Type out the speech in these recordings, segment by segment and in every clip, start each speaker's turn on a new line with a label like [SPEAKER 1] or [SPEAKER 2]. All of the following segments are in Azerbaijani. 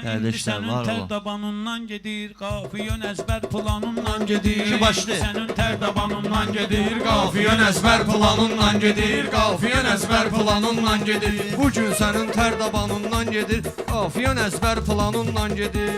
[SPEAKER 1] Kardeşler var
[SPEAKER 2] Sənin
[SPEAKER 1] oğlum.
[SPEAKER 2] tərdabanından gedir, qafiyon əzbər planından gedir.
[SPEAKER 1] İki başlı.
[SPEAKER 2] Sənin tərdabanından gedir,
[SPEAKER 3] Qafiyen ezber planından gedir, qafiyen ezber planından gedir. Bugün senin terdabanından gedir, qafiyen ezber planından gedir.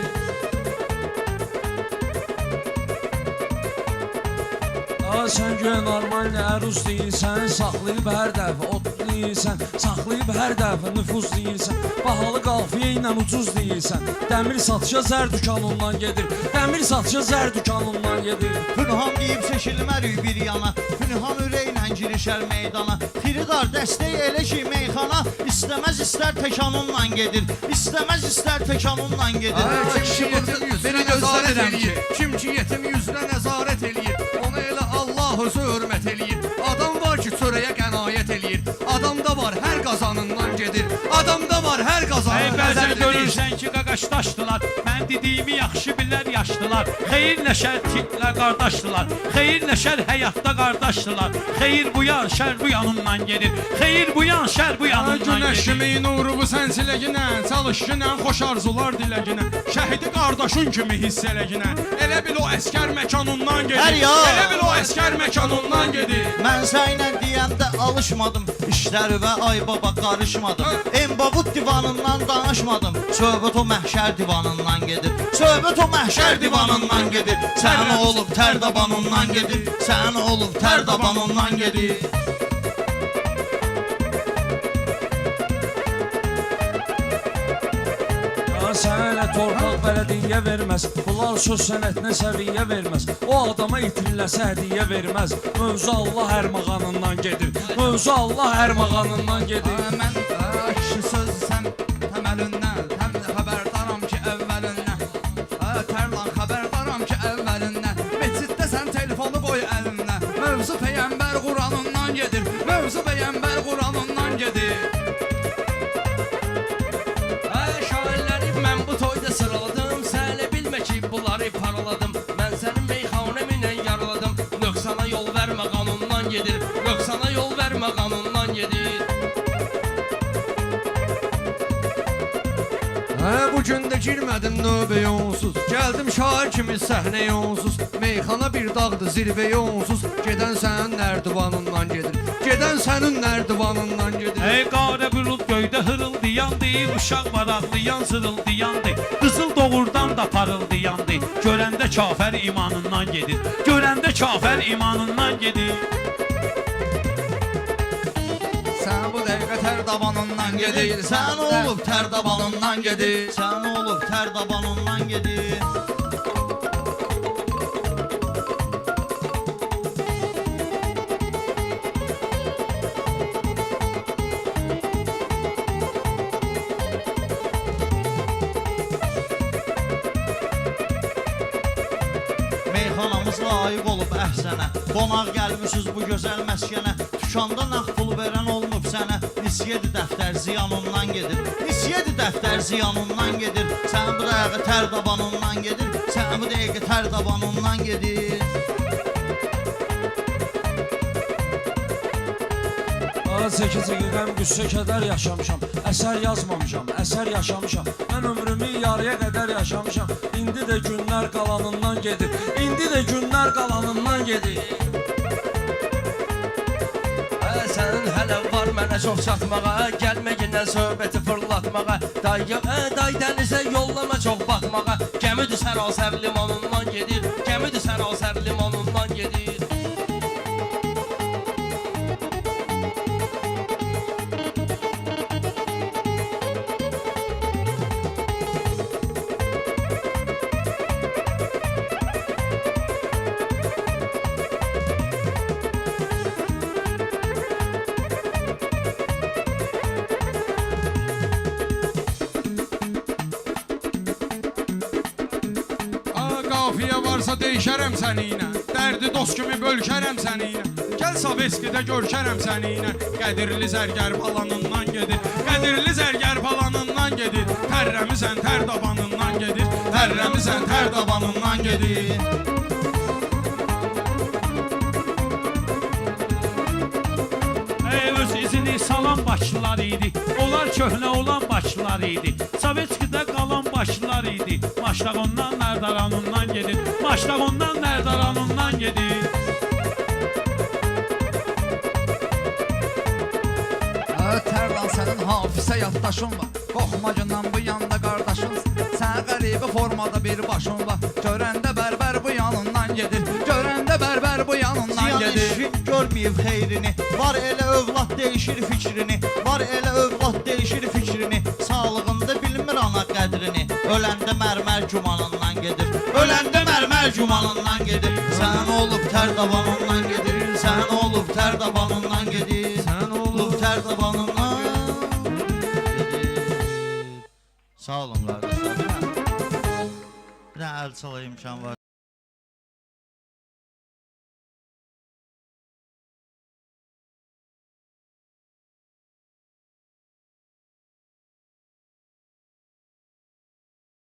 [SPEAKER 4] Sən göyə normal əruz deyilsən, saxlayıb hər dəfə ot deyilsən, saxlayıb hər dəfə nüfuz deyilsən, bahalı qafiyə ilə ucuz deyilsən, dəmir satışa zər dükanından gedir, dəmir satışa zər dükanından gedir.
[SPEAKER 1] Pünhan deyib çəkilmərik bir yana, Pünhan ürəklə girişər meydana. Xiridar dəstək elə ki meyxana, İstəməz istər təkanunla gedir, İstəməz istər təkanunla gedir.
[SPEAKER 3] Kim ki yetim yüzüne nezaret eləyir, kim ki yetim yüzüne nezaret eləyir, ona elə Allah özü hürmet eləyir. Adam var ki çörəyə qənaət eləyir, adamda var hər qazanından gedir, adamda var hər qazanından
[SPEAKER 2] bəzən
[SPEAKER 3] gedir.
[SPEAKER 2] görürsən ki qaqaşdaşdılar, mən dediyimi yaxşı bilər yaşlılar. Xeyir nəşər tiklər qardaşdılar, xeyir nəşər həyatda qardaşdılar. Xeyir bu yan, şər bu yanından gedir, xeyir bu yan, şər bu yanından gedir.
[SPEAKER 5] Günəşimin nuru bu sənsiləginə, çalışqınə, xoş arzular diləginə, şəhidi qardaşın kimi hiss eləginə, elə bil o əskər məkanundan gedir,
[SPEAKER 1] Hər ya!
[SPEAKER 5] elə bil o əskər məkanundan gedir.
[SPEAKER 1] Mən sənlə deyəndə alışmadım, işlər və ay baba qarışmadım. Embabut divanından danışmadım, söhbət o məhşər divanından gedir, söhbət o məhşər divanından gedir. Sən olub tərdabanından gedir, sən olub tərdabanından gedir.
[SPEAKER 4] Sən elə torpaq bələdiyyə verməz, bunlar söz sənətinə səviyyə verməz, o adama itirilləsə hədiyyə verməz. Mövzu Allah ərmağanından gedir, mövzu Allah ərmağanından gedir.
[SPEAKER 3] Mən kişi sözsəm təməlindən, həm də xəbərdaram ki əvvəlindən, tərlan xəbərdaram ki əvvəlindən, meçiddə sən telefonu qoy əlinə, mövzu Peyğəmbər Quranından gedir, mövzu Peyğəmbər Quranından gedir. Şairləri mən bu toyda sıraladım, sən elə bilmə ki bunları paraladım, mən sənin meyxanəminlə yaraladım, nöqsana yol vermə qanundan gedir, nöqsana yol vermə qanundan gedir. Bu gün də girmədim növbəyə onsuz, gəldim şair kimi səhnəyə onsuz, meyxana bir dağdır zirvəyə onsuz, gedən sənin nərdivanından gedir, gedən sənin nərdivanından gedir.
[SPEAKER 2] Ey qarə bulud göydə hırıldayandı, uşaq maraqlayan zırıldayandı, qızıl doğurdan da parıldayandı, görəndə kafər imanından gedir, görəndə kafər imanından gedir.
[SPEAKER 3] Sən bu dəqiqə tərdabanından gedir,
[SPEAKER 1] Sən olub tərdabanından gedir, sən olub tərdabanından gedir. Meyxanamız layiq olub əhsənə, qonaq gəlmişiz bu gözəl məskənə, tükanda nağd pul verən olmub sənə, nisiyədi dəftər ziyanından gedir, nisiyədi dəftər ziyanından gedir, sən bu dəqiqə tərdabanından gedir, sən bu dəqiqə tərdabanından gedir.
[SPEAKER 4] 8 il qəm qüssə kədər yaşamışam, əsər yazmamışam, əsər yaşamışam, mən ömrümü yarıya qədər yaşamışam, indi də günlər qalanından gedir, indi də günlər qalanından gedir.
[SPEAKER 3] Sənin hələ var mənə çox çatmağa, gəlmə yenə söhbəti fırlatmağa, day dənizə yollama çox batmağa, gəmidir sərasər limanından gedir, gəmidir sərasər limanından gedir.
[SPEAKER 5] Qafiyə varsa deyişərəm səninlə, dərdi dost kimi bölkərəm səninlə, gəl Sovetskidə görkərəm səninlə, qədirli zərgər palanından gedir, qədirli zərgər palanından gedir, tərrəmizən tərdabanından gedir, tərrəmizən tərdabanından gedir.
[SPEAKER 2] Öz izini salan başçılar idi, onlar köhnə olan başçılar idi, Sovetskidə qalan başçılar var idi. Maştaq ondan Nərdaranından gedir. Maştaq ondan Nərdaranından gedir.
[SPEAKER 3] Tərlan sənin hafizə yaddaşın var. Qoxmacından bu yanda qardaşın. Sən qəribə formada bir başın var. Görəndə bərbər bu yanından gedir. Görəndə bərbər bu yanından
[SPEAKER 1] Ziyan
[SPEAKER 3] gedir.
[SPEAKER 1] eşin görməyib xeyrini. Var elə övlad değişir fikrini. Var elə övlad değişir fikrini. Sağlığında bilmir ana qədrini. Öləndə mərmər cumanından gedir. Öləndə mərmər cumanından gedir. Sən olub tər dabanından gedir. Sən olub tər dabanından gedir. Sən olub tər dabanından gedir. Sağ olun qardaşlar. Bir dənə əl çalayım imkan var.